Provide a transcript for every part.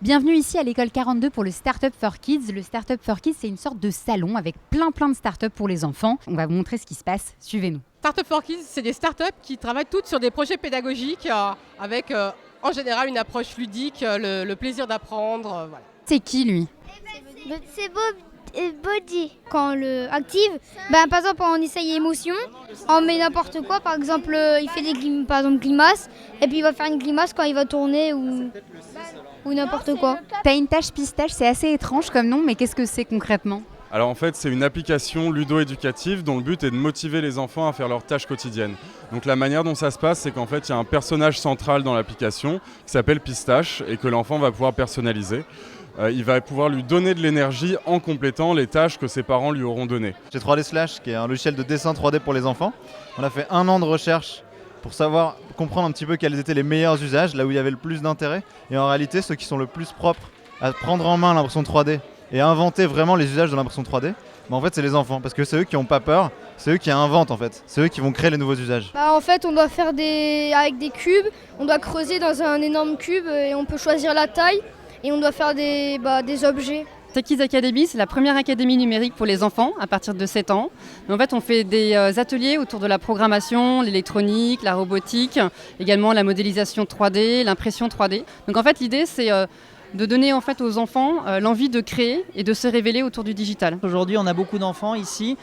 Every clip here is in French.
Bienvenue ici à l'école 42 pour le Startup for Kids. Le Startup for Kids, c'est une sorte de salon avec plein de startups pour les enfants. On va vous montrer ce qui se passe. Suivez-nous. Startup for Kids, c'est des startups qui travaillent toutes sur des projets pédagogiques avec en général une approche ludique, le plaisir d'apprendre. Voilà. C'est qui lui ? C'est Body. Quand on le active, par exemple on essaye émotion, on met n'importe quoi, par exemple il fait des grimaces, et puis il va faire une grimace quand il va tourner ou n'importe quoi. T'as une tâche pistache, c'est assez étrange comme nom, mais qu'est-ce que c'est concrètement ? Alors en fait, c'est une application ludo-éducative dont le but est de motiver les enfants à faire leurs tâches quotidiennes. Donc la manière dont ça se passe, c'est qu'en fait, il y a un personnage central dans l'application qui s'appelle Pistache et que l'enfant va pouvoir personnaliser. Il va pouvoir lui donner de l'énergie en complétant les tâches que ses parents lui auront données. J'ai 3D Slash, qui est un logiciel de dessin 3D pour les enfants. On a fait 1 an de recherche pour comprendre un petit peu quels étaient les meilleurs usages, là où il y avait le plus d'intérêt. Et en réalité, ceux qui sont le plus propres à prendre en main l'impression 3D et à inventer vraiment les usages de l'impression 3D, en fait, c'est les enfants, parce que c'est eux qui n'ont pas peur, c'est eux qui inventent en fait, c'est eux qui vont créer les nouveaux usages. En fait, on doit faire avec des cubes, on doit creuser dans un énorme cube et on peut choisir la taille et on doit faire des objets. Techies Academy, c'est la première académie numérique pour les enfants à partir de 7 ans. En fait, on fait des ateliers autour de la programmation, l'électronique, la robotique, également la modélisation 3D, l'impression 3D. Donc en fait, l'idée, c'est de donner en fait aux enfants l'envie de créer et de se révéler autour du digital. Aujourd'hui, on a beaucoup d'enfants ici.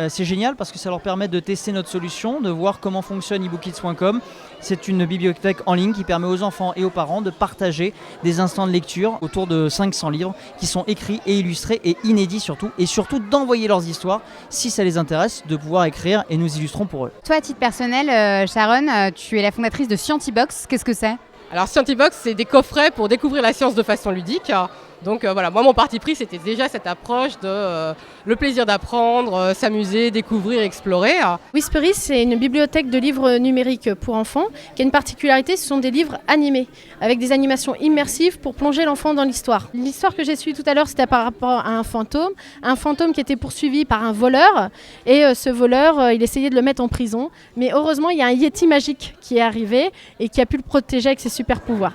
C'est génial parce que ça leur permet de tester notre solution, de voir comment fonctionne ebookkids.com. C'est une bibliothèque en ligne qui permet aux enfants et aux parents de partager des instants de lecture autour de 500 livres qui sont écrits et illustrés et inédits surtout. Et surtout d'envoyer leurs histoires, si ça les intéresse, de pouvoir écrire et nous illustrons pour eux. Toi, à titre personnel, Sharon, tu es la fondatrice de Scientibox. Qu'est-ce que c'est ? Alors Scientibox, c'est des coffrets pour découvrir la science de façon ludique. Donc voilà, moi mon parti pris c'était déjà cette approche de le plaisir d'apprendre, s'amuser, découvrir, explorer. Whispery, c'est une bibliothèque de livres numériques pour enfants qui a une particularité, ce sont des livres animés avec des animations immersives pour plonger l'enfant dans l'histoire. L'histoire que j'ai suivie tout à l'heure, c'était par rapport à un fantôme qui était poursuivi par un voleur et ce voleur, il essayait de le mettre en prison. Mais heureusement, il y a un Yeti magique qui est arrivé et qui a pu le protéger avec ses super pouvoirs.